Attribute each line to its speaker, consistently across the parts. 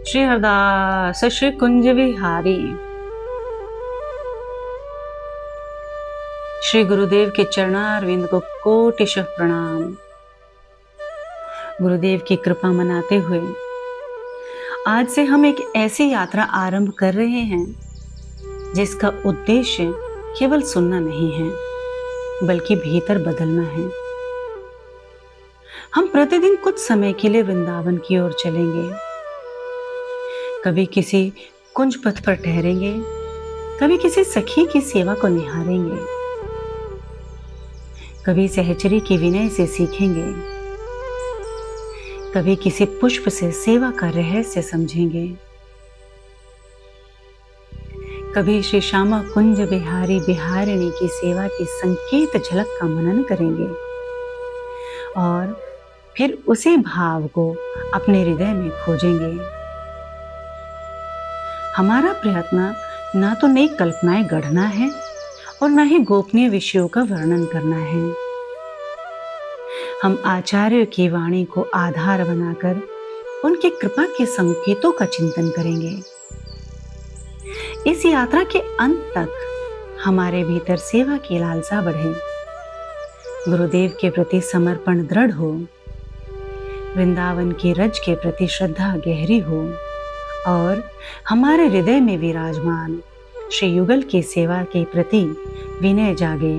Speaker 1: श्री हरदास श्री कुंज विहारी। श्री गुरुदेव के चरणारविंद को कोटिशः प्रणाम। गुरुदेव की कृपा मनाते हुए आज से हम एक ऐसी यात्रा आरंभ कर रहे हैं जिसका उद्देश्य केवल सुनना नहीं है बल्कि भीतर बदलना है। हम प्रतिदिन कुछ समय के लिए वृंदावन की ओर चलेंगे। कभी किसी कुंज पथ पर ठहरेंगे, कभी किसी सखी की सेवा को निहारेंगे, कभी सहचरी की विनय से सीखेंगे, कभी किसी पुष्प से सेवा का रहस्य समझेंगे, कभी श्री श्यामा कुंज बिहारी बिहारिणी की सेवा की संकेत झलक का मनन करेंगे और फिर उसी भाव को अपने हृदय में खोजेंगे। हमारा प्रयत्न ना तो नई कल्पनाएं गढ़ना है और ना ही गोपनीय विषयों का वर्णन करना है। हम आचार्य की वाणी को आधार बनाकर उनकी कृपा के संकेतों का चिंतन करेंगे। इस यात्रा के अंत तक हमारे भीतर सेवा की लालसा बढ़े, गुरुदेव के प्रति समर्पण दृढ़ हो, वृंदावन की रज के प्रति श्रद्धा गहरी हो और हमारे हृदय में विराजमान श्री युगल की सेवा के प्रति विनय जागे,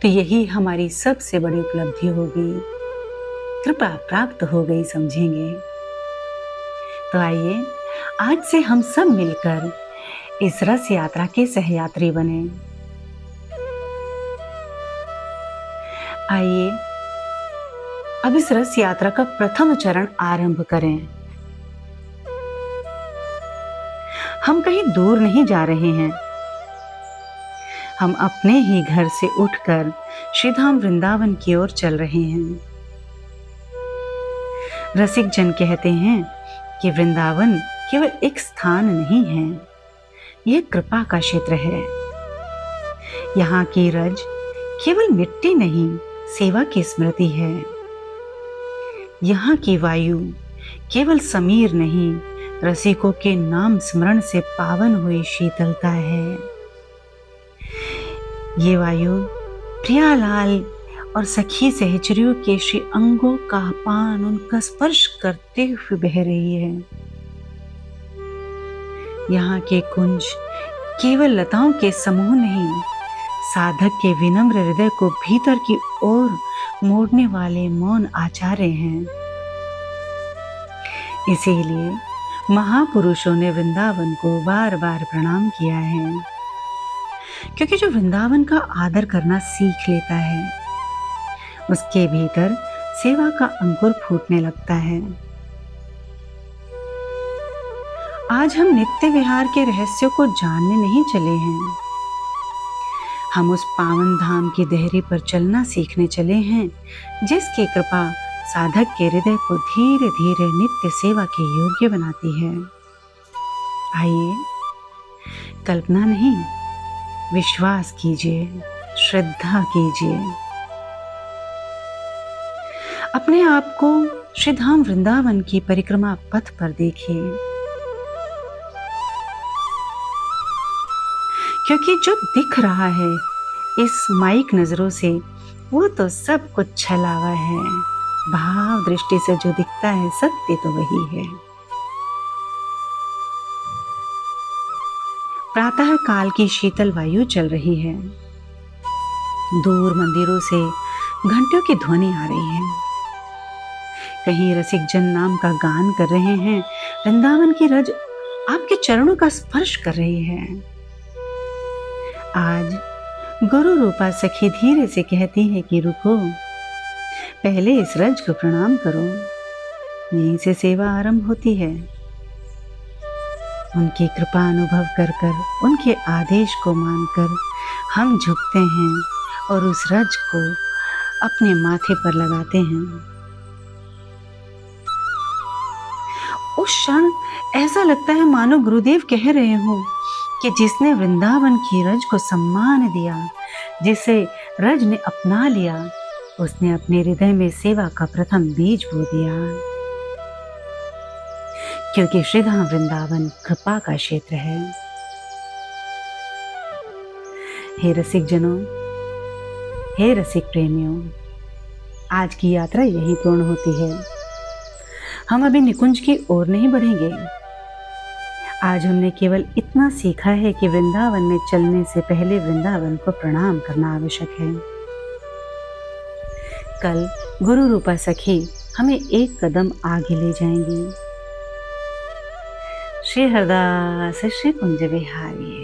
Speaker 1: तो यही हमारी सबसे बड़ी उपलब्धि होगी, कृपा प्राप्त हो गई समझेंगे। तो आइए आज से हम सब मिलकर इस रस यात्रा के सहयात्री बने। आइए अब इस रस यात्रा का प्रथम चरण आरंभ करें। हम कहीं दूर नहीं जा रहे हैं, हम अपने ही घर से उठकर श्रीधाम वृंदावन की ओर चल रहे हैं। रसिक जन कहते हैं कि वृंदावन केवल एक स्थान नहीं है, यह कृपा का क्षेत्र है। यहाँ की रज केवल मिट्टी नहीं, सेवा की स्मृति है। यहाँ की वायु केवल समीर नहीं, रसिकों के नाम स्मरण से पावन हुई शीतलता है। ये वायु प्रियालाल और सखी सहचरियों के श्री अंगों का पान उनका स्पर्श करते हुए बह रही है। यहाँ के कुंज केवल लताओं के समूह नहीं, साधक के विनम्र हृदय को भीतर की ओर मोड़ने वाले मौन आचार्य हैं। इसीलिए महापुरुषों ने वृंदावन को बार बार प्रणाम किया है, क्योंकि जो वृंदावन का आदर करना सीख लेता है उसके भीतर सेवा का अंकुर फूटने लगता है। आज हम नित्य विहार के रहस्यों को जानने नहीं चले हैं, हम उस पावन धाम की देहरी पर चलना सीखने चले हैं जिसकी कृपा साधक के हृदय को धीरे धीरे नित्य सेवा के योग्य बनाती है। आइए कल्पना नहीं, विश्वास कीजिए, श्रद्धा कीजिए। अपने आप को श्रीधाम वृंदावन की परिक्रमा पथ पर देखिए, क्योंकि जो दिख रहा है इस माइक नजरों से वो तो सब कुछ छलावा है, भाव दृष्टि से जो दिखता है सत्य तो वही है। प्रातः काल की शीतल वायु चल रही है, दूर मंदिरों से घंटियों की ध्वनि आ रही है, कहीं रसिक जन नाम का गान कर रहे हैं, वृंदावन की रज आपके चरणों का स्पर्श कर रही है। आज गुरु रूपा सखी धीरे से कहती है कि रुको, पहले इस रज को प्रणाम करो, यहीं से सेवा आरंभ होती है। उनकी कृपा अनुभव कर कर, उनके आदेश को मानकर हम झुकते हैं और उस रज को अपने माथे पर लगाते हैं। उस क्षण ऐसा लगता है मानो गुरुदेव कह रहे हो कि जिसने वृंदावन की रज को सम्मान दिया, जिसे रज ने अपना लिया, उसने अपने हृदय में सेवा का प्रथम बीज बो दिया। क्योंकि श्रीधाम वृंदावन कृपा का क्षेत्र है। हे रसिक जनों, हे रसिक प्रेमियों, आज की यात्रा यही पूर्ण होती है। हम अभी निकुंज की ओर नहीं बढ़ेंगे। आज हमने केवल इतना सीखा है कि वृंदावन में चलने से पहले वृंदावन को प्रणाम करना आवश्यक है। कल गुरु रूपा सखी हमें एक कदम आगे ले जाएंगी। श्री हरदास श्री कुंज बिहारी।